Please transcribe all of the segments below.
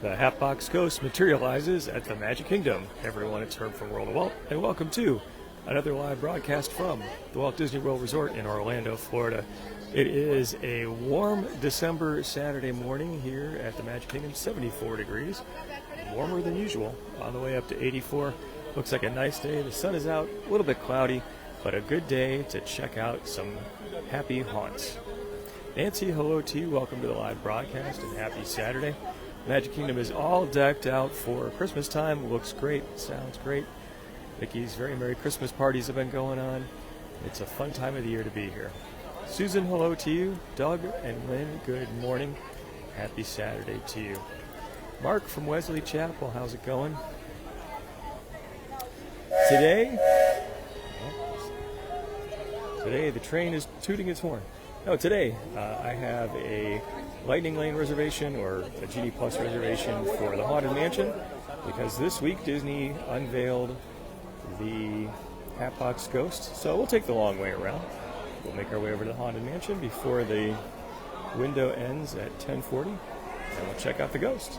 The Hatbox Ghost materializes at the Magic Kingdom. Everyone, it's Herb from World of Walt, and welcome to another live broadcast from the Walt Disney World Resort in Orlando, Florida. It is a warm December Saturday morning here at the Magic Kingdom, 74 degrees, warmer than usual, on the way up to 84. Looks like a nice day. The sun is out, a little bit cloudy, but a good day to check out some happy haunts. Nancy, hello to you. Welcome to the live broadcast and happy Saturday. Magic Kingdom is all decked out for Christmas time. Looks great, sounds great. Mickey's very Merry Christmas parties have been going on. It's a fun time of the year to be here. Susan, hello to you. Doug and Lynn, good morning. Happy Saturday to you. Mark from Wesley Chapel, how's it going? Today the train is tooting its horn. No, today I have a Lightning Lane reservation or a Genie Plus reservation for the Haunted Mansion because this week Disney unveiled the Hatbox Ghost. So we'll take the long way around. We'll make our way over to the Haunted Mansion before the window ends at 10:40, and we'll check out the Ghost.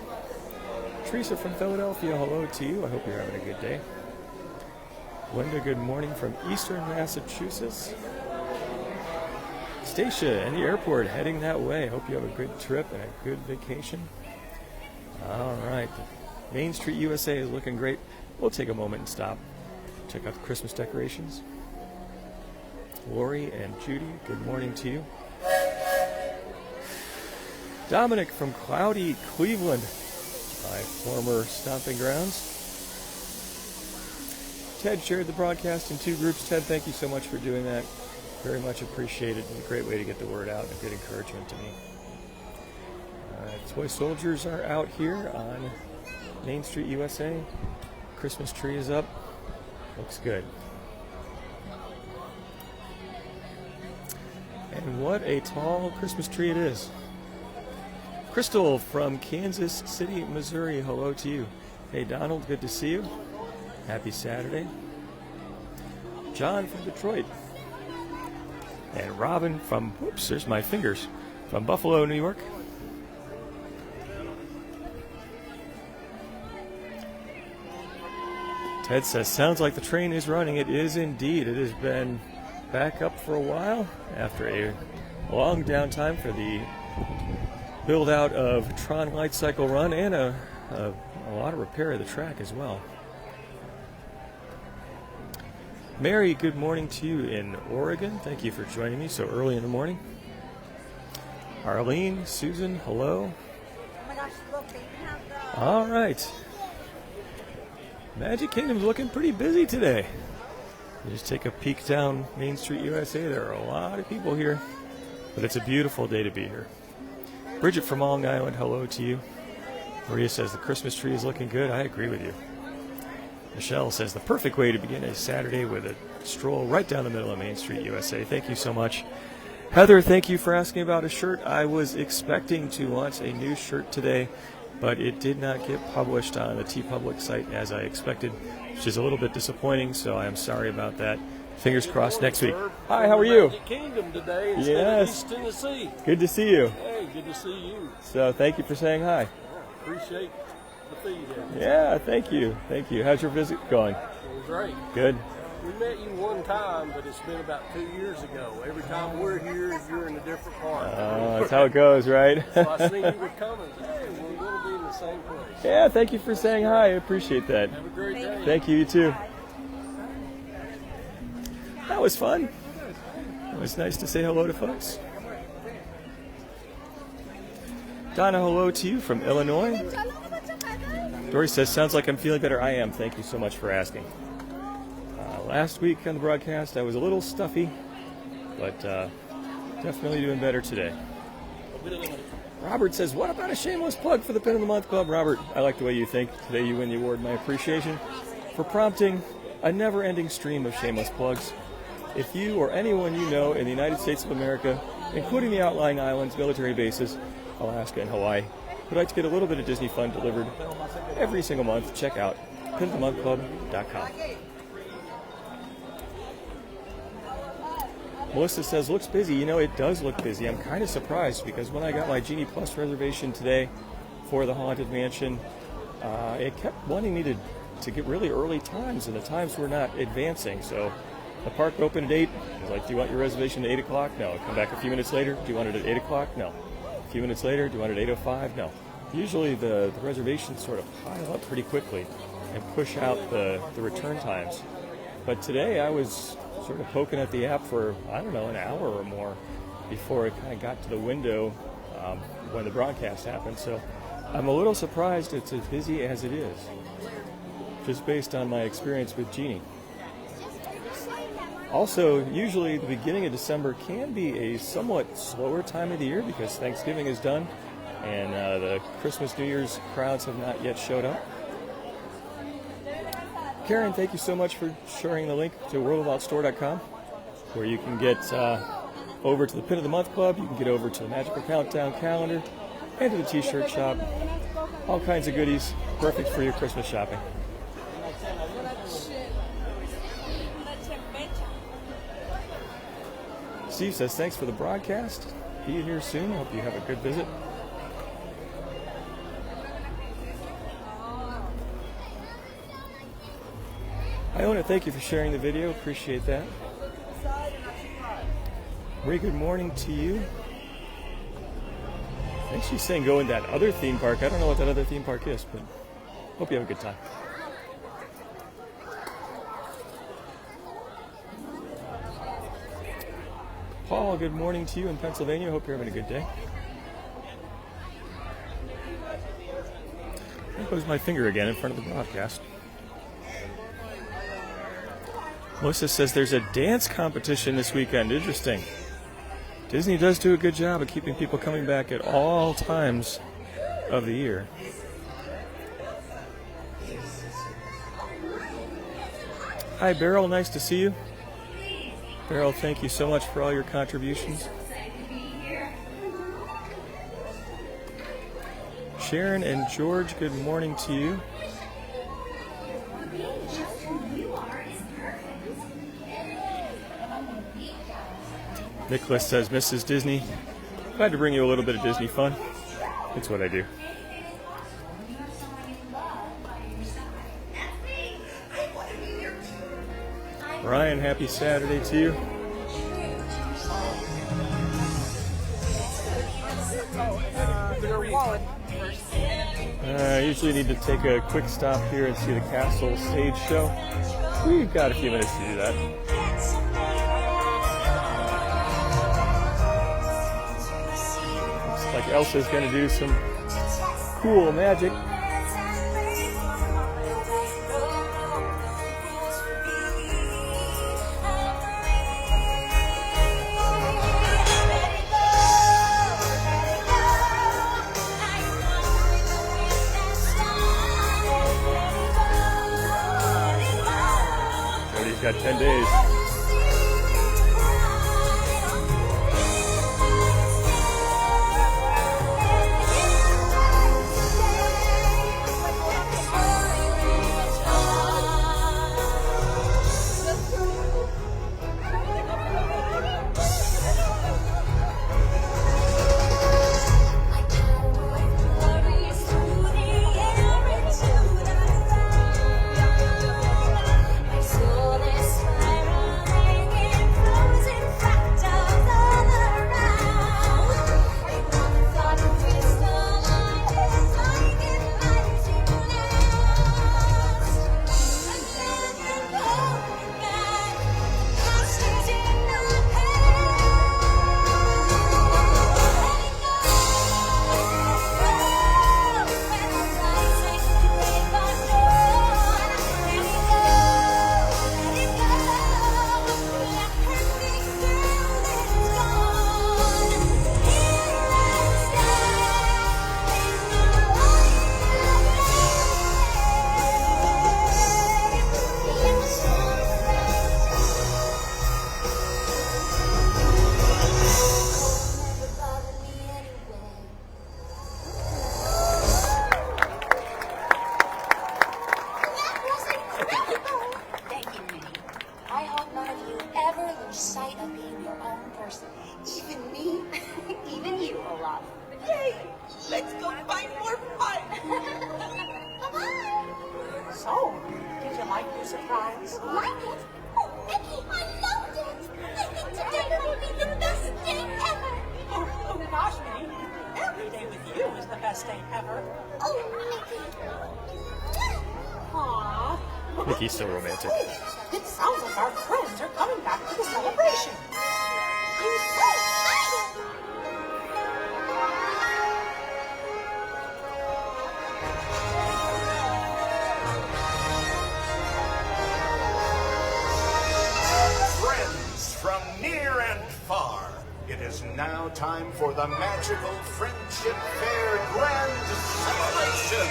Teresa from Philadelphia, hello to you. I hope you're having a good day. Linda, good morning from Eastern Massachusetts. Stacia in the airport heading that way. Hope you have a good trip and a good vacation. All right. Main Street USA is looking great. We'll take a moment and stop. Check out the Christmas decorations. Lori and Judy, good morning to you. Dominic from cloudy Cleveland, my former stomping grounds. Ted shared the broadcast in two groups. Ted, thank you so much for doing that. Very much appreciated. A great way to get the word out and a good encouragement to me. Toy soldiers are out here on Main Street USA. Christmas tree is up. Looks good. And what a tall Christmas tree it is. Crystal from Kansas City, Missouri, hello to you. Hey Donald, good to see you. Happy Saturday. John from Detroit. And Robin from, whoops, there's my fingers, from Buffalo, New York. Ted says, sounds like the train is running. It is indeed. It has been back up for a while after a long downtime for the build out of Tron Light Cycle Run and a lot of repair of the track as well. Mary, good morning to you in Oregon. Thank you for joining me so early in the morning. Arlene, Susan, hello. Oh my gosh, look, they even have the... All right. Magic Kingdom's looking pretty busy today. You just take a peek down Main Street USA. There are a lot of people here, but it's a beautiful day to be here. Bridget from Long Island, hello to you. Maria says the Christmas tree is looking good. I agree with you. Michelle says the perfect way to begin a Saturday with a stroll right down the middle of Main Street USA. Thank you so much. Heather, thank you for asking about a shirt. I was expecting to launch a new shirt today, but it did not get published on the TeePublic site as I expected, which is a little bit disappointing, so I am sorry about that. Fingers crossed next week. Hi, how are you? Magic Kingdom today instead of East Tennessee. Good to see you. Hey, good to see you. So thank you for saying hi. Appreciate the feed. Yeah, thank you. Thank you. How's your visit going? It was great. Good. We met you one time, but it's been about 2 years ago. Every time we're here, you're in a different part. That's how it goes, right? So I seen you were coming. Hey, we're going to be in the same place. Yeah, thank you for saying hi. I appreciate that. Have a great day. Thank you, you too. That was fun. It was nice to say hello to folks. Donna, hello to you from Illinois. Dory says, sounds like I'm feeling better. I am. Thank you so much for asking. Last week on the broadcast, I was a little stuffy, but definitely doing better today. Robert says, what about a shameless plug for the Pin of the Month Club? Robert, I like the way you think. Today you win the award. My appreciation for prompting a never-ending stream of shameless plugs. If you or anyone you know in the United States of America, including the outlying islands, military bases, Alaska and Hawaii, would like to get a little bit of Disney fun delivered every single month, check out pinofthemonthclub.com. Melissa says, looks busy. You know, it does look busy. I'm kind of surprised because when I got my Genie Plus reservation today for the Haunted Mansion. It kept wanting me to get really early times, and the times were not advancing. So the park opened at 8. I was like, do you want your reservation at 8 o'clock? No. Come back a few minutes later. Do you want it at 8 o'clock? No. A few minutes later, do you want it at 8:05? No. Usually the reservations sort of pile up pretty quickly and push out the return times. But today I was sort of poking at the app for, I don't know, an hour or more before it kind of got to the window when the broadcast happened. So I'm a little surprised it's as busy as it is, just based on my experience with Jeannie. Also, usually the beginning of December can be a somewhat slower time of the year because Thanksgiving is done and the Christmas, New Year's crowds have not yet showed up. Karen, thank you so much for sharing the link to worldofoutstore.com, where you can get over to the Pin of the Month Club, you can get over to the Magical Countdown calendar, and to the t-shirt shop. All kinds of goodies, perfect for your Christmas shopping. Steve says, thanks for the broadcast. Be here soon. Hope you have a good visit. Iona, thank you for sharing the video. Appreciate that. Very good morning to you. I think she's saying go in that other theme park. I don't know what that other theme park is, but hope you have a good time. Paul, good morning to you in Pennsylvania. Hope you're having a good day. There goes my finger again in front of the broadcast. Melissa says there's a dance competition this weekend. Interesting. Disney does do a good job of keeping people coming back at all times of the year. Hi, Beryl. Nice to see you. Beryl, thank you so much for all your contributions. Sharon and George, good morning to you. Nicholas says, Mrs. Disney, glad to bring you a little bit of Disney fun. It's what I do. Ryan, happy Saturday to you. I usually need to take a quick stop here and see the Castle stage show. We've got a few minutes to do that. Looks like Elsa's going to do some cool magic. Got 10 days. best day ever. Oh, Mickey. Aww. Mickey's so romantic. It sounds like our friends are coming back to the celebration. I'm so excited. Friends from near and far, it is now time for the magical Friendship Fair Grand Celebration.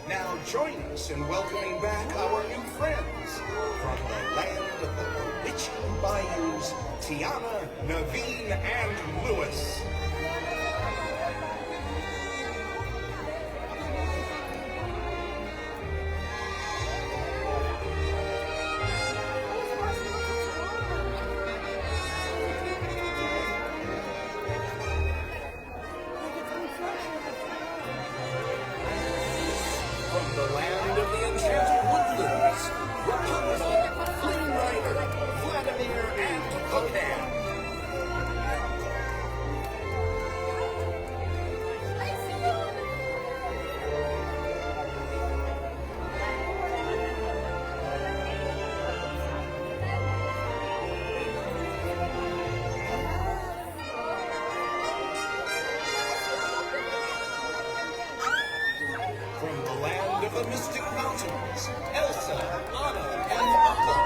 Now join us in welcoming back our new friends from the land of the bewitching bayous, Tiana, Naveen, and Lewis. From the land of the enchanted woodlands, Rapunzel, Flynn Rider, Vladimir, and Conan. From the land of the mystic mountains, Elsa, Anna, and Buckle.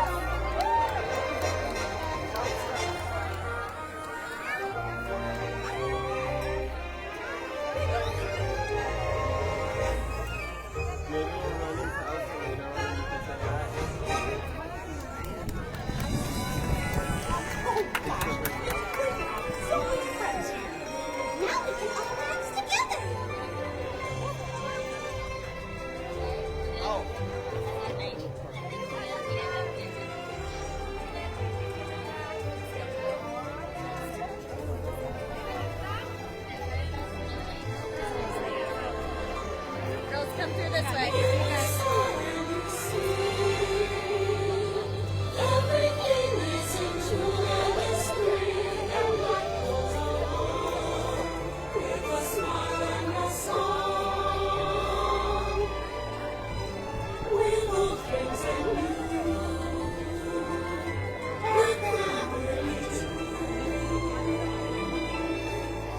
So many friends here. Now we can all dance together. Girls, come through this way.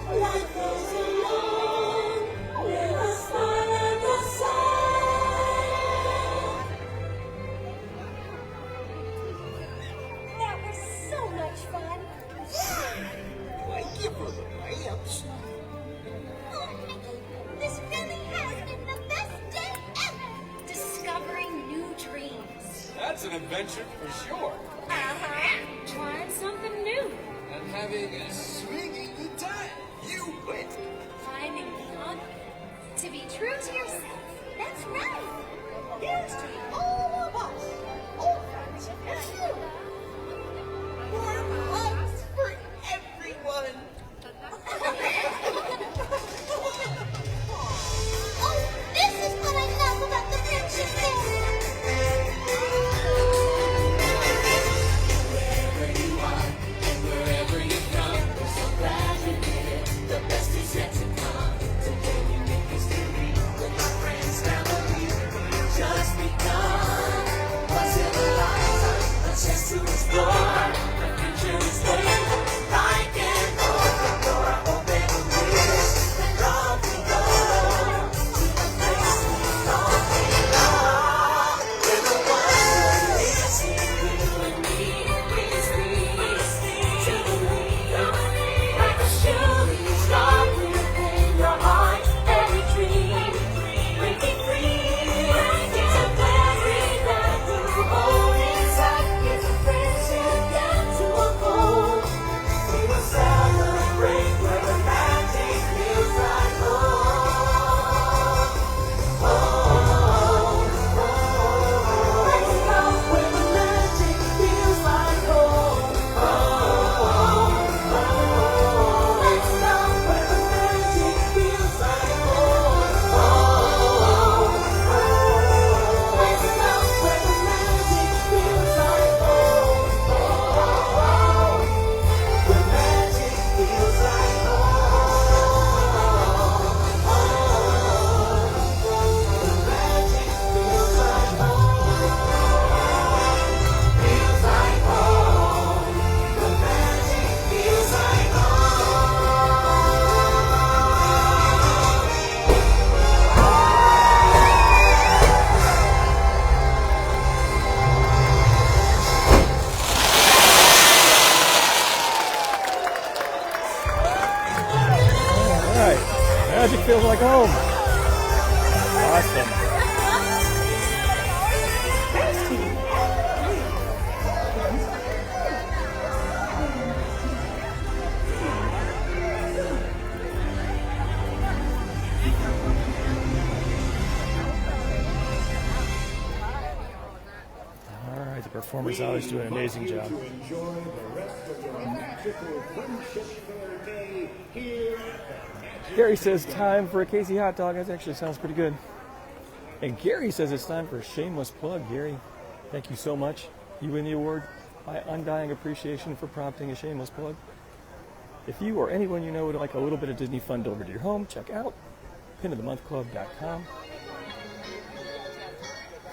Life goes along with a smile and a song. That was so much fun. Thank you for the lamps. Oh, Mickey, this really has been the best day ever. Discovering new dreams. That's an adventure for sure. Trying something new. And having a swinging good time. You win. Finding love. To be true to yourself. That's right. Here's to all of us. Old friends and you. Warm hugs for everyone. Oh, this is what I love about the friendship fair. feels like home. Awesome. Thanks, team. All right, the performers always do an amazing job. To enjoy the rest of your magical friendship fair day here at the Gary says time for a Casey hot dog. That actually sounds pretty good. And Gary says it's time for a shameless plug. Gary, thank you so much. You win the award. My undying appreciation for prompting a shameless plug. If you or anyone you know would like a little bit of Disney fun delivered to your home, check out pinofthemonthclub.com.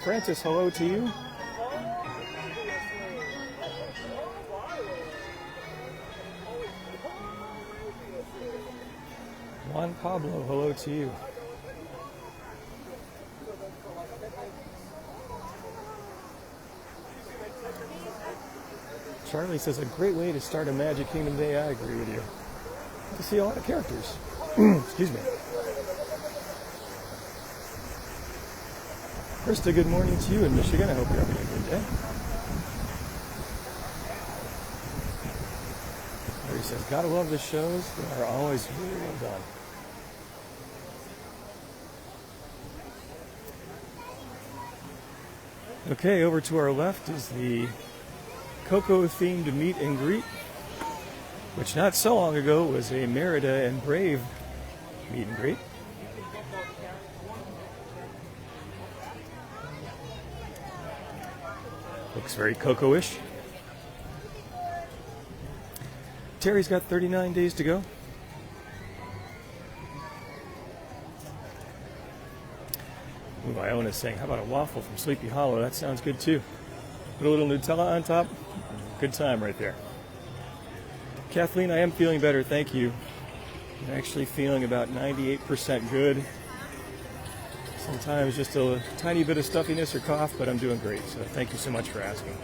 Francis, hello to you. Juan Pablo, hello to you. Charlie says a great way to start a Magic Kingdom day. I agree with you. To see a lot of characters. Excuse me. Krista, good morning to you in Michigan. I hope you're having a good day. Larry says, gotta love the shows. They are always really well done. Okay, over to our left is the Coco-themed meet and greet, which not so long ago was a Merida and Brave meet and greet. Looks very Coco-ish. Terry's got 39 days to go. Ooh, Iona's saying, how about a waffle from Sleepy Hollow? That sounds good too. Put a little Nutella on top. Good time right there. Kathleen, I am feeling better, thank you. I'm actually feeling about 98% good. Sometimes just a tiny bit of stuffiness or cough, but I'm doing great, so thank you so much for asking.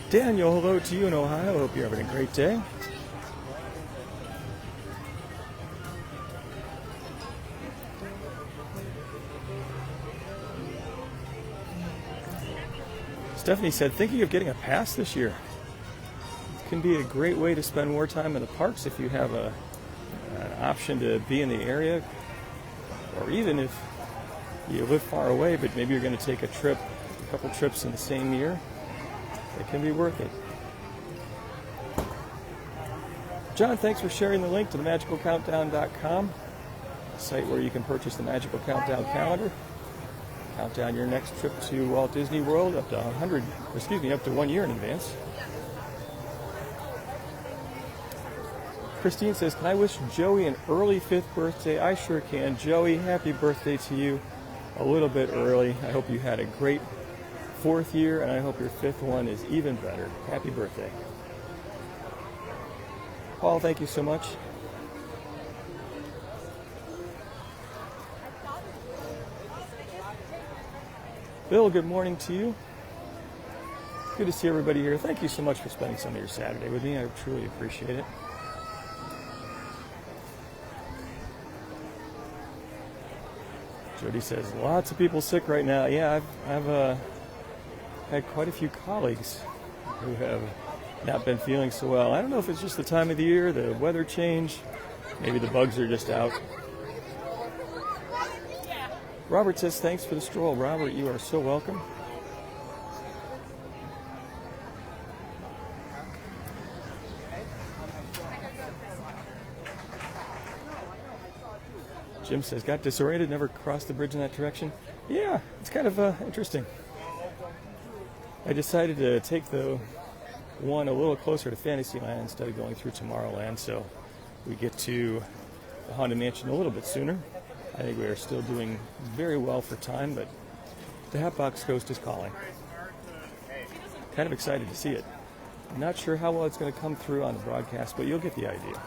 Daniel, hello to you in Ohio. Hope you're having a great day. Stephanie said, thinking of getting a pass this year. It can be a great way to spend more time in the parks if you have an option to be in the area, or even if you live far away, but maybe you're going to take a couple trips in the same year. It can be worth it. John, thanks for sharing the link to the magicalcountdown.com, a site where you can purchase the Magical Countdown calendar. Count down your next trip to Walt Disney World up to 1 year in advance. Christine says, can I wish Joey an early 5th birthday? I sure can. Joey, happy birthday to you a little bit early. I hope you had a great 4th year, and I hope your 5th one is even better. Happy birthday. Paul, thank you so much. Bill, good morning to you. Good to see everybody here. Thank you so much for spending some of your Saturday with me. I truly appreciate it. Jody says, lots of people sick right now. Yeah, I've had quite a few colleagues who have not been feeling so well. I don't know if it's just the time of the year, the weather change, maybe the bugs are just out. Robert says, thanks for the stroll. Robert, you are so welcome. Jim says, got disoriented, never crossed the bridge in that direction. Yeah, it's kind of interesting. I decided to take the one a little closer to Fantasyland instead of going through Tomorrowland, so we get to the Haunted Mansion a little bit sooner. I think we are still doing very well for time, but the Hatbox Ghost is calling. Kind of excited to see it. I'm not sure how well it's going to come through on the broadcast, but you'll get the idea.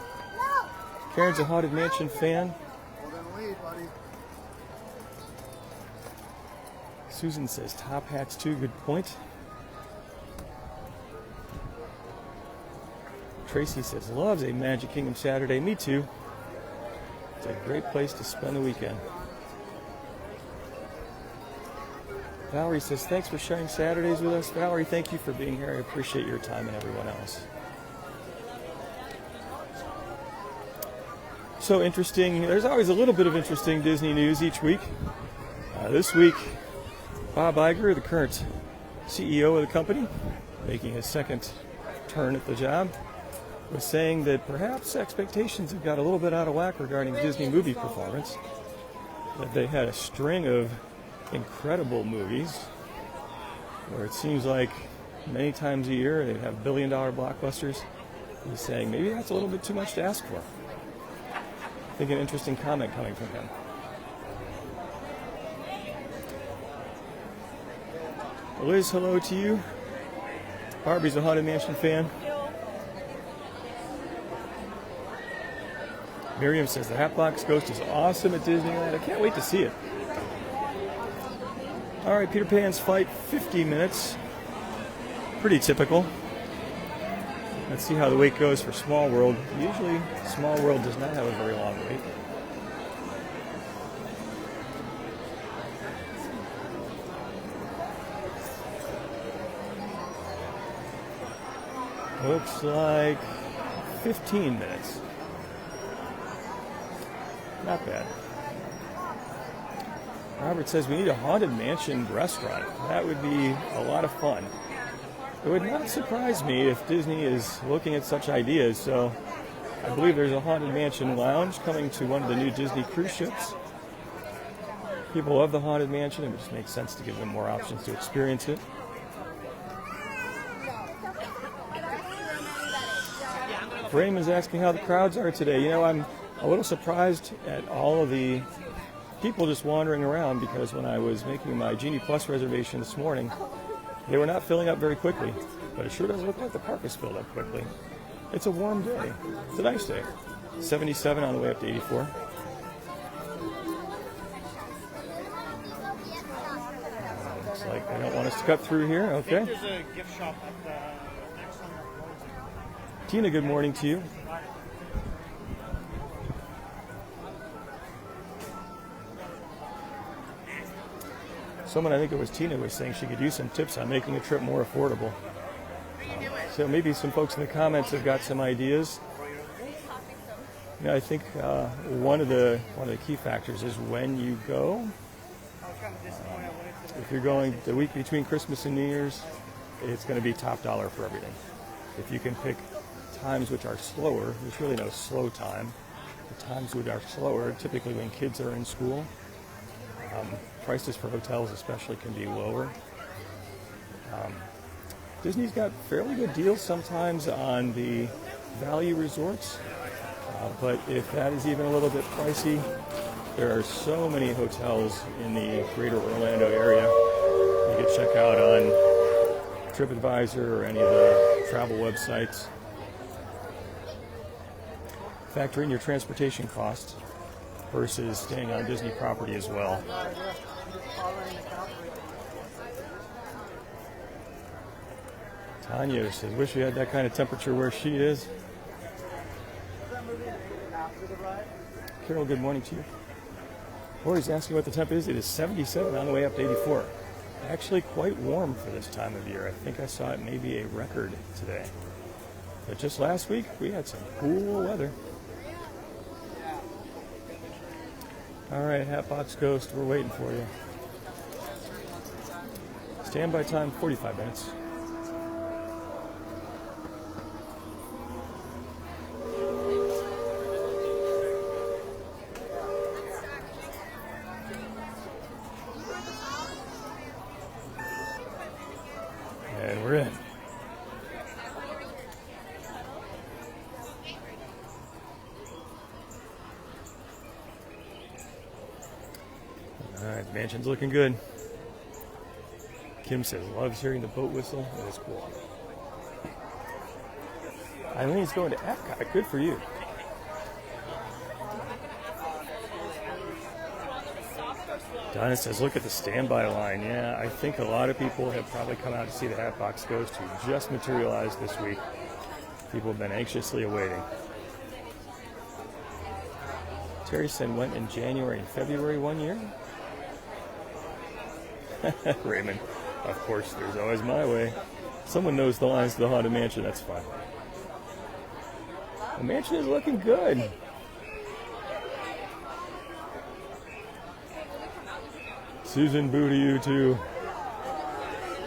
Karen's a Haunted Mansion fan. Susan says, top hats too, good point. Tracy says, loves a Magic Kingdom Saturday. Me too. It's a great place to spend the weekend. Valerie says, thanks for sharing Saturdays with us. Valerie, thank you for being here. I appreciate your time and everyone else. So interesting. There's always a little bit of interesting Disney news each week. This week, Bob Iger, the current CEO of the company, making his second turn at the job, was saying that perhaps expectations have got a little bit out of whack regarding Disney movie performance. That they had a string of incredible movies where it seems like many times a year they'd have billion-dollar blockbusters. He's saying maybe that's a little bit too much to ask for. I think an interesting comment coming from him. Liz, hello to you. Barbie's a Haunted Mansion fan. Miriam says the Hatbox Ghost is awesome at Disneyland. I can't wait to see it. All right, Peter Pan's flight, 50 minutes. Pretty typical. Let's see how the wait goes for Small World. Usually, Small World does not have a very long wait. Looks like 15 minutes. Not bad. Robert says we need a Haunted Mansion restaurant. That would be a lot of fun. It would not surprise me if Disney is looking at such ideas, so I believe there's a Haunted Mansion lounge coming to one of the new Disney cruise ships. People love the Haunted Mansion, it just makes sense to give them more options to experience it. Raymond's asking how the crowds are today. You know, I'm a little surprised at all of the people just wandering around because when I was making my Genie Plus reservation this morning, they were not filling up very quickly, but it sure does look like the park is filled up quickly. It's a warm day. It's a nice day. 77 on the way up to 84. Looks like they don't want us to cut through here. Okay. There's a gift shop at the next one. Tina, good morning to you. Someone, I think it was Tina, was saying she could use some tips on making a trip more affordable. So maybe some folks in the comments have got some ideas. Yeah, I think one of the key factors is when you go. If you're going the week between Christmas and New Year's, it's going to be top dollar for everything. If you can pick times which are slower, there's really no slow time. The times which are slower, typically when kids are in school. Prices for hotels especially can be lower. Disney's got fairly good deals sometimes on the value resorts, but if that is even a little bit pricey, there are so many hotels in the greater Orlando area. You can check out on TripAdvisor or any of the travel websites. Factor in your transportation costs versus staying on Disney property as well. Tanya says, wish we had that kind of temperature where she is. Carol, good morning to you. Lori's asking what the temp is. It is 77 on the way up to 84. Actually quite warm for this time of year. I think I saw it maybe a record today. But just last week, we had some cool weather. All right, Hatbox Ghost, we're waiting for you. Standby time, 45 minutes. And we're in. All right, mansion's looking good. Kim says, loves hearing the boat whistle. It is cool. Eileen's going to Epcot. Good for you. Donna says, look at the standby line. Yeah, I think a lot of people have probably come out to see the Hatbox Ghost who just materialized this week. People have been anxiously awaiting. Terryson went in January and February one year. Raymond, of course, there's always my way. Someone knows the lines to the Haunted Mansion, that's fine. The mansion is looking good. Susan, boo to you too.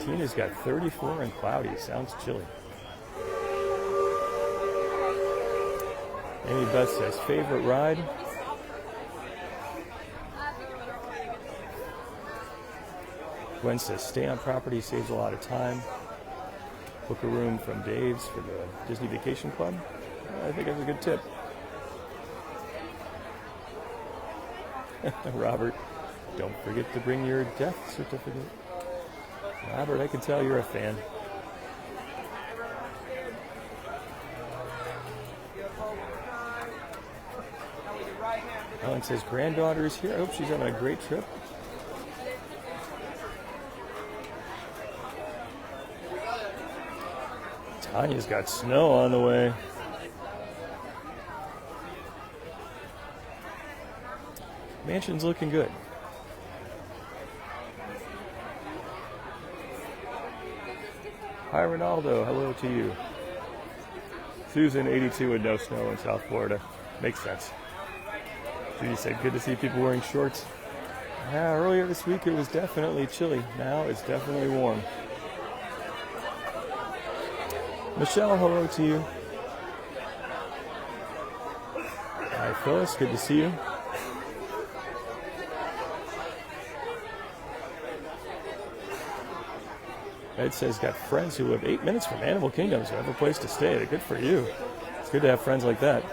Tina's got 34 and cloudy. Sounds chilly. Amy Beth says, favorite ride? Gwen says, stay on property, saves a lot of time. Book a room from Dave's for the Disney Vacation Club. I think that's a good tip. Robert, don't forget to bring your death certificate. Robert, I can tell you're a fan. Ellen says, granddaughter is here. I hope she's having a great trip. Tanya's got snow on the way. Mansion's looking good. Hi, Ronaldo. Hello to you. Susan, 82 with no snow in South Florida. Makes sense. Judy said, good to see people wearing shorts. Yeah, earlier this week it was definitely chilly. Now it's definitely warm. Michelle, hello to you. Hi, Phyllis. Good to see you. Ed says, got friends who live 8 minutes from Animal Kingdom, so have a place to stay. Good for you. It's good to have friends like that.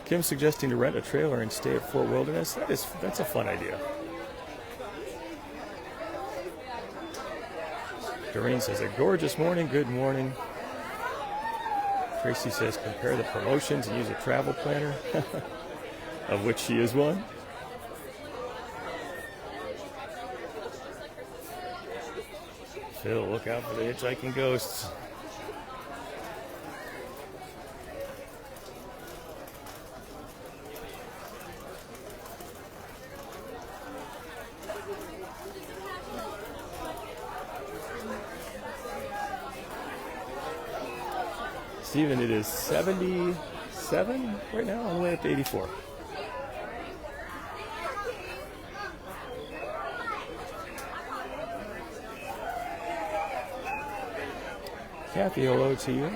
Kim's suggesting to rent a trailer and stay at Fort Wilderness. That's a fun idea. Doreen says, a gorgeous morning. Good morning. Tracy says, compare the promotions and use a travel planner, of which she is one. Phil, look out for the hitchhiking ghosts. Steven, it is 77 right now, all the way up to 84. Kathy, hello to you.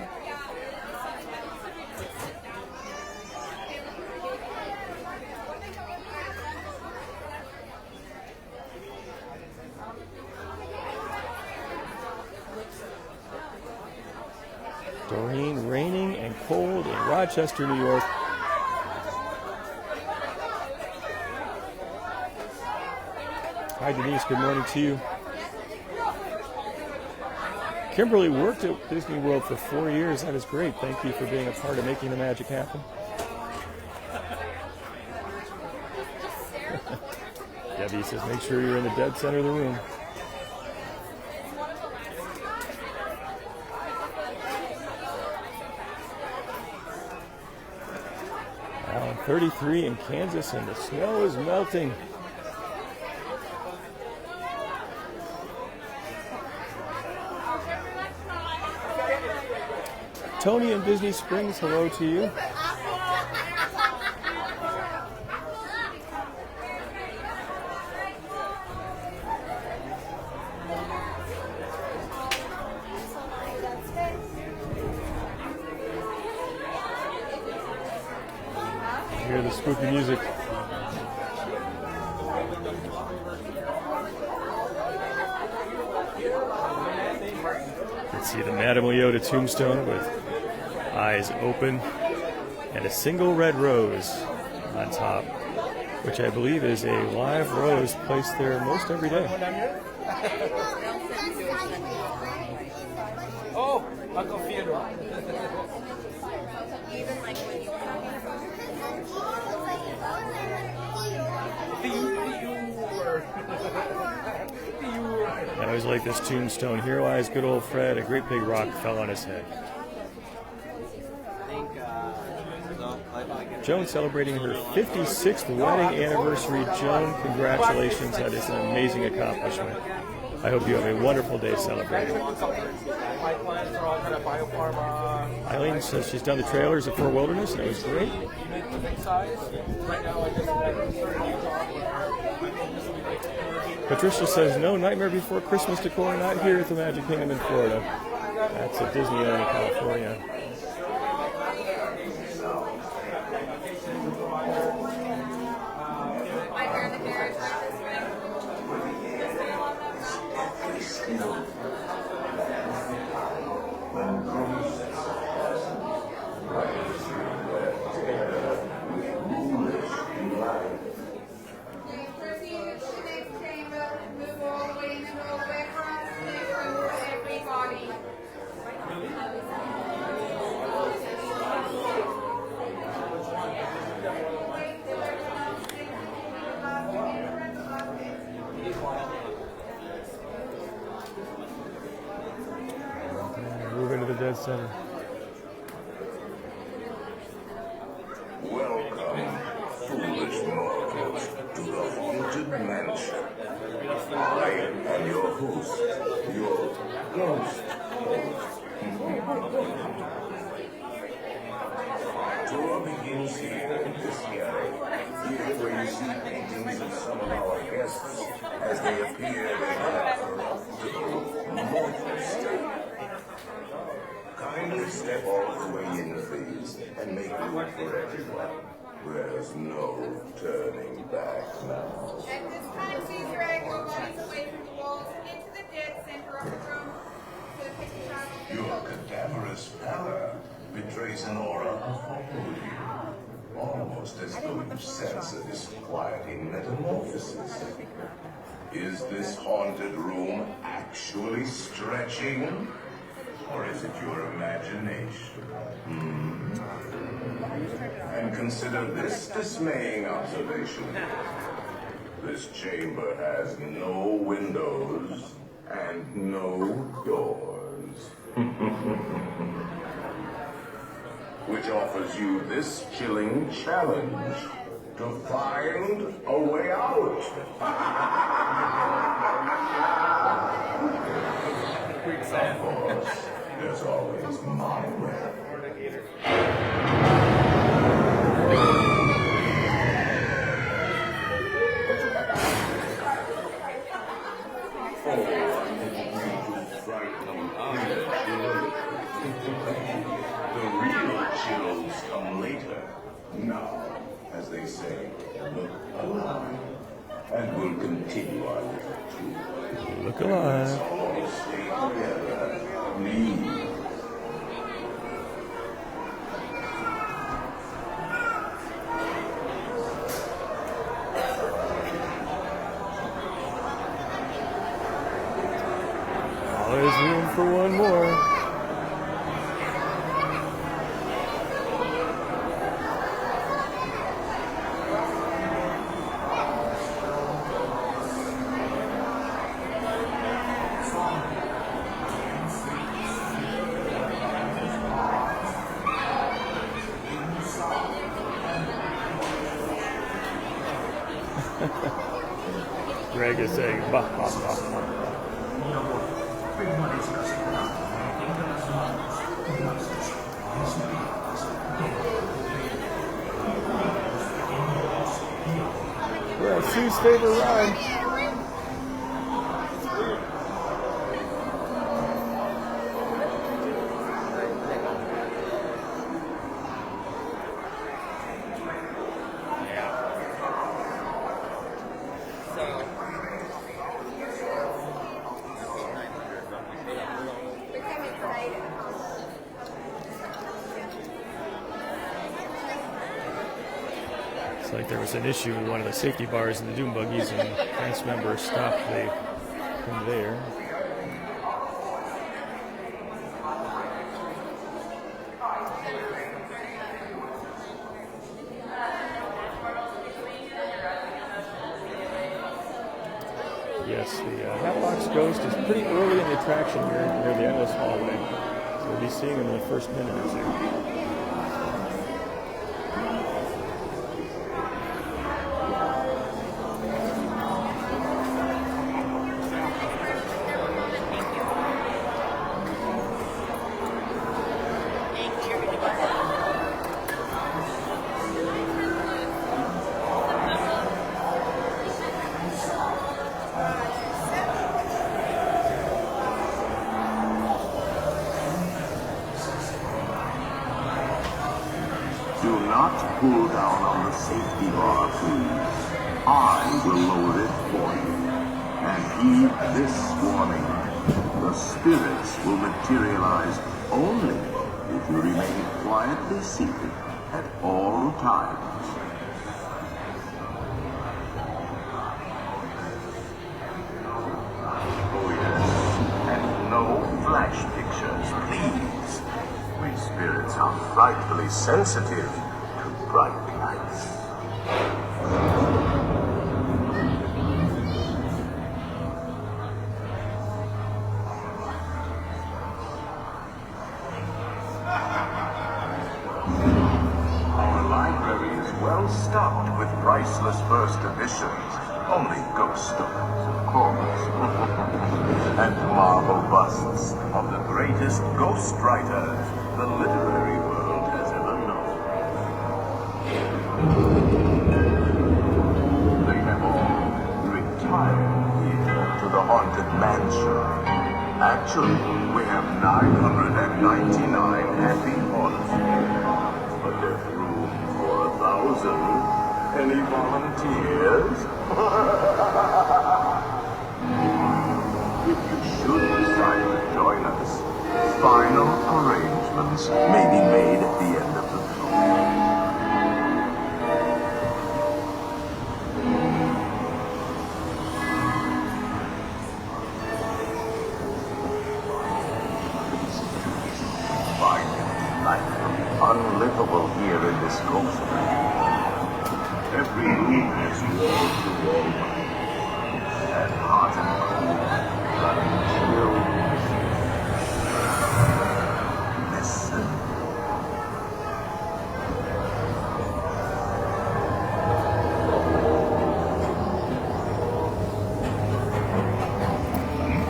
Doreen, raining and cold in Rochester, New York. Hi, Denise. Good morning to you. Kimberly worked at Disney World for 4 years. That is great. Thank you for being a part of making the magic happen. Debbie says, make sure you're in the dead center of the room. Now 33 in Kansas, and the snow is melting. Tony in Disney Springs, hello to you. Hear the spooky music. Let's see the Madame Leota tombstone with eyes open and a single red rose on top, which I believe is a live rose placed there most every day. Oh, Uncle Theodore. Even like when you Says like this tombstone. Here lies good old Fred. A great big rock fell on his head. Joan celebrating her 56th wedding anniversary. Joan, congratulations. That is an amazing accomplishment. I hope you have a wonderful day celebrating. Eileen says she's done the trailers at Fort Wilderness, and it was great. Patricia says, no Nightmare Before Christmas decor, not here at the Magic Kingdom in Florida. That's at Disneyland in California. Move into the dead center. Welcome, foolish mortals, to the Haunted Mansion. I am your host, your ghost. Tour begins here in this gallery, here where you see paintings of some of our guests as they appear in their corruptible, mortal state. Kindly step all the way in, please, and make room for everyone. There's no turning back now. At this time, please drag your bodies away from the walls into the dead center of the room. So take a shot. Your cadaverous pallor betrays an aura of foreboding, almost as though you sense a disquieting metamorphosis. Is this haunted room actually stretching? Or is it your imagination? And consider this dismaying observation. This chamber has no windows and no doors. Which offers you this chilling challenge to find a way out. Of course, there's always my way. The real chills come later. Now, as they say, look alive. And we'll continue our little tour. Look alive. Let's all stay together. Please. There's room for one more. Greg is saying, bah, bah, bah, bah. We're at Sue's favorite ride. Like there was an issue with one of the safety bars in the Doom Buggies, and cast members stopped the conveyor. Yes, the Hatbox Ghost is pretty early in the attraction here near the Endless Hallway. So we'll be seeing him in the first minute or two. Do not pull down on the safety bar, please. I will lower it for you. And heed this warning. The spirits will materialize only if you remain quietly seated at all times. Oh yes, and no flash pictures, please. We spirits are frightfully sensitive to bright lights. Our library is well stocked with priceless first editions. Only ghost stories, of course. And marble busts of the greatest ghost writers the literary world has ever known. They have all retired here to the haunted mansion. Actually, we have 999 happy haunts here, but there's room for 1,000. Any volunteers? If you should decide to join us, final arrangements may be made at the end of the film. Life will be unlivable here in this ghost land. Every room is wall to wall and hot and cool, running chill. Listen.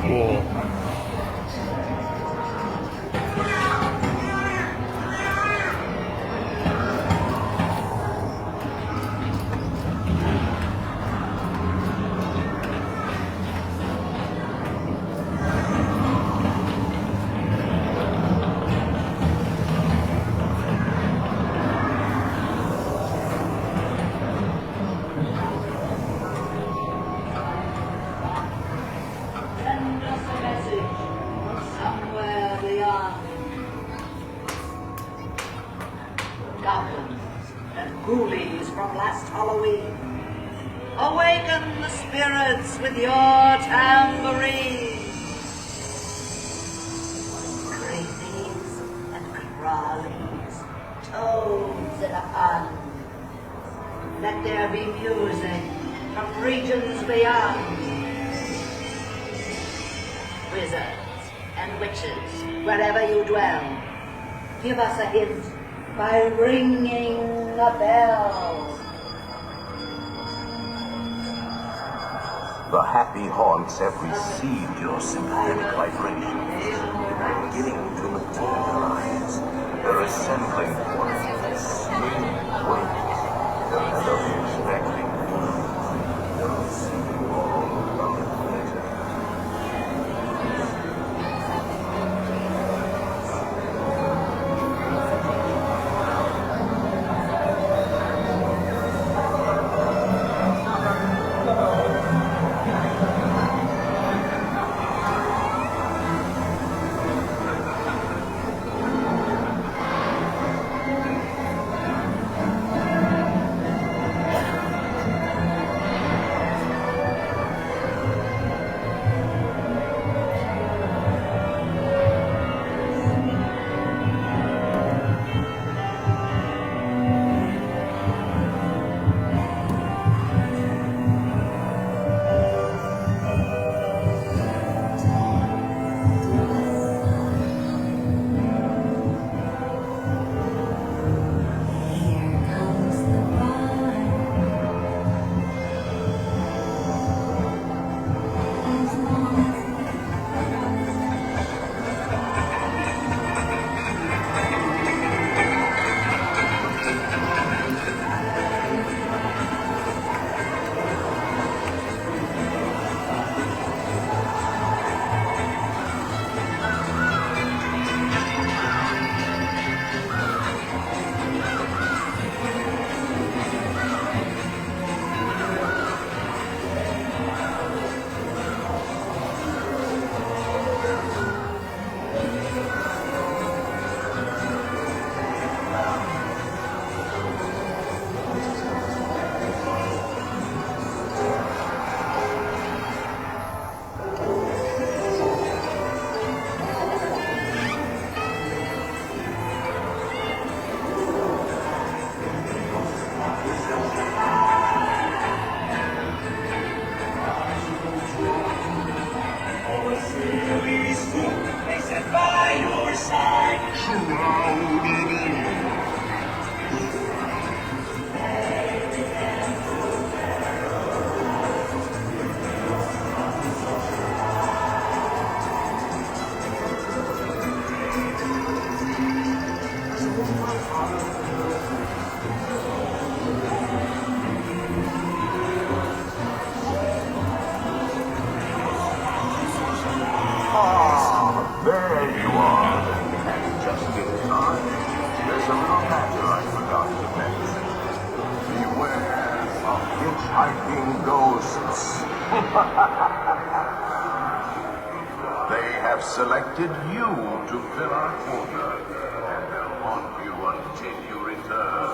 Cool. Send us a message from somewhere beyond. Goblins and ghoulies from last Halloween. Awaken the spirits with your tambourine. Crazies and crawlies, toads in a pond. Let there be music from regions beyond. Wizards and witches, wherever you dwell, give us a hint by ringing a bell. The happy haunts have received your sympathetic vibrations. They're beginning to materialize. They're assembling for a swing wait. And of expecting they'll see you all around later. There you are. And just in time. There's a little matter I forgot to mention. Beware of hitchhiking ghosts. They have selected you to fill our quota, and they'll haunt you until you return.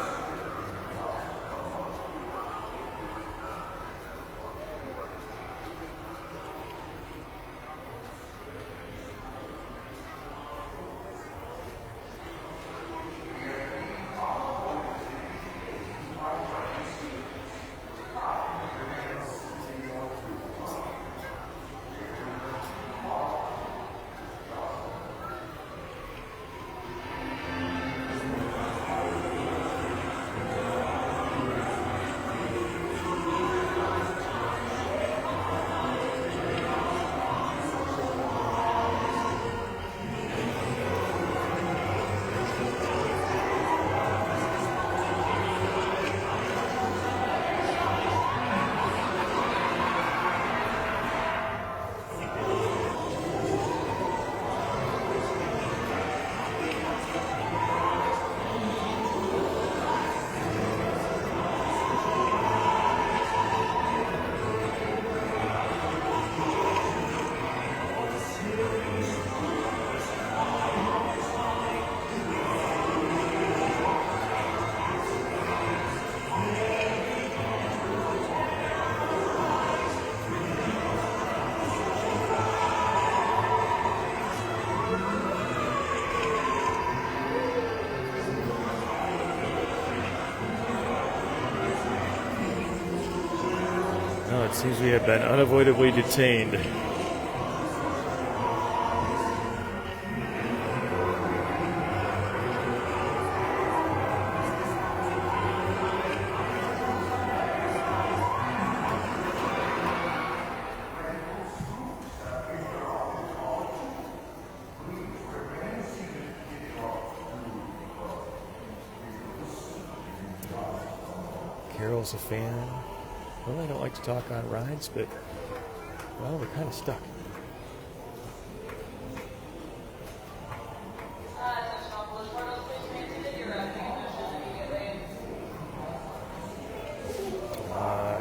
Oh, it seems we have been unavoidably detained. Carol's a fan. Well, I don't like to talk on rides, but, well, we're kind of stuck.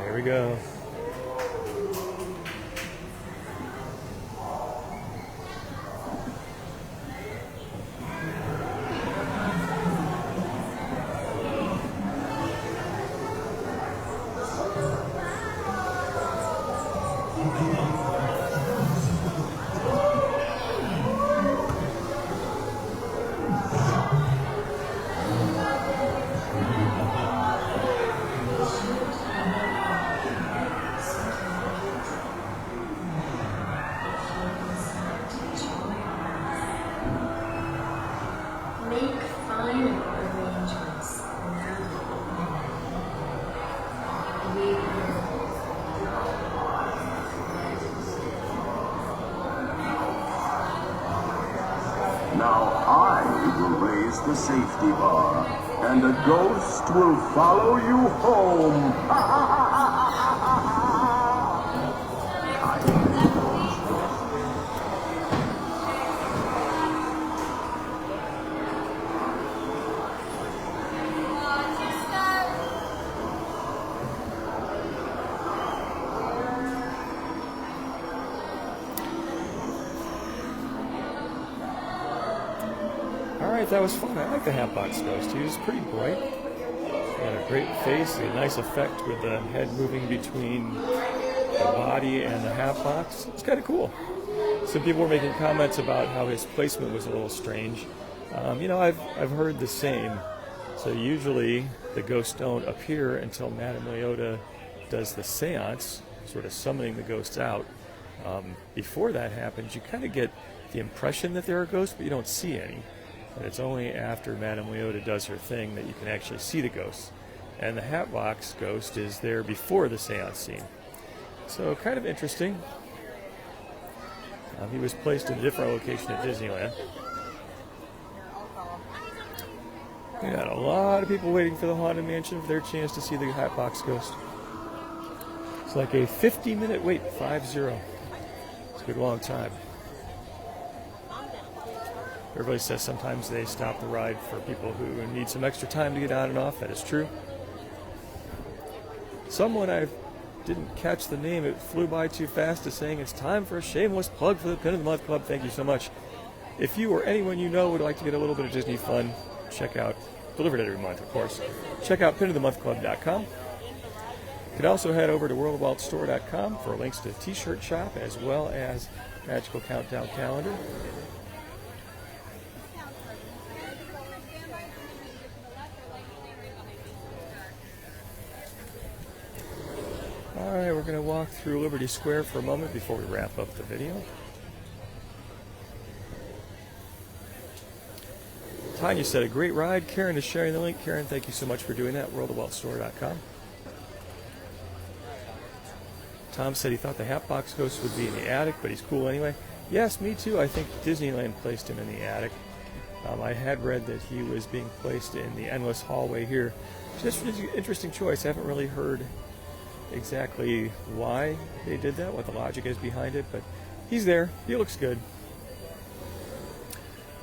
Here we go. Now I will raise the safety bar, and a ghost will follow you home. Alright, that was fun. I like the Hatbox Ghost. He was pretty bright. He had a great face, a nice effect with the head moving between the body and the Hatbox. It's kind of cool. Some people were making comments about how his placement was a little strange. I've heard the same. So usually the ghosts don't appear until Madame Leota does the seance, sort of summoning the ghosts out. Before that happens, you kind of get the impression that there are ghosts, but you don't see any. And it's only after Madame Leota does her thing that you can actually see the ghosts. And the Hatbox Ghost is there before the seance scene. So kind of interesting. He was placed in a different location at Disneyland. We got a lot of people waiting for the Haunted Mansion for their chance to see the Hatbox Ghost. It's like a 50-minute wait, 5-0. It's a good long time. Everybody says sometimes they stop the ride for people who need some extra time to get on and off. That is true. Someone, I didn't catch the name, it flew by too fast, is saying it's time for a shameless plug for the Pin of the Month Club. Thank you so much. If you or anyone you know would like to get a little bit of Disney fun, check out, delivered every month of course, check out pinofthemonthclub.com. You can also head over to worldofwaltstore.com for links to t-shirt shop as well as Magical Countdown calendar. Alright, we're going to walk through Liberty Square for a moment before we wrap up the video. Tanya said, a great ride. Karen is sharing the link. Karen, thank you so much for doing that. worldofwaltstore.com. Tom said he thought the Hatbox Ghost would be in the attic, but he's cool anyway. Yes, me too. I think Disneyland placed him in the attic. I had read that he was being placed in the endless hallway here. Just an interesting choice. I haven't really heard exactly why they did that, what the logic is behind it, but he's there. He looks good.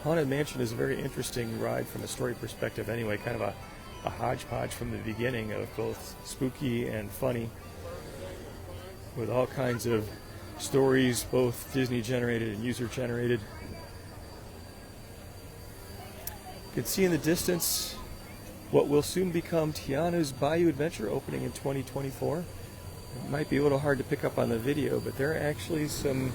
Haunted Mansion is a very interesting ride from a story perspective anyway, kind of a hodgepodge from the beginning of both spooky and funny, with all kinds of stories, both Disney generated and user generated. You can see in the distance what will soon become Tiana's Bayou Adventure, opening in 2024. It might be a little hard to pick up on the video, but there are actually some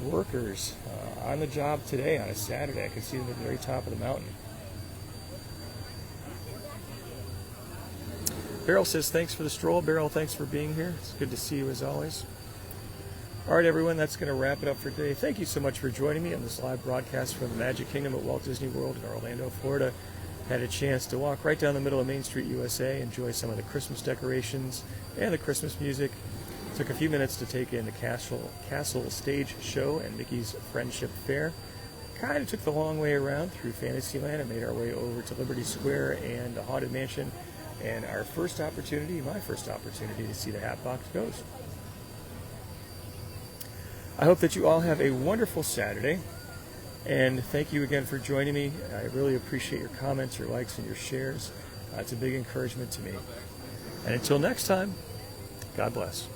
workers on the job today on a Saturday. I can see them at the very top of the mountain. Beryl says, thanks for the stroll. Beryl, thanks for being here. It's good to see you as always. All right, everyone, that's going to wrap it up for today. Thank you so much for joining me on this live broadcast from the Magic Kingdom at Walt Disney World in Orlando, Florida. Had a chance to walk right down the middle of Main Street, USA, enjoy some of the Christmas decorations and the Christmas music. Took a few minutes to take in the Castle Stage Show and Mickey's Friendship Fair. Kind of took the long way around through Fantasyland and made our way over to Liberty Square and the Haunted Mansion, and our first opportunity, my first opportunity, to see the Hatbox Ghost. I hope that you all have a wonderful Saturday, and thank you again for joining me. I really appreciate your comments, your likes, and your shares. It's a big encouragement to me. And until next time, God bless.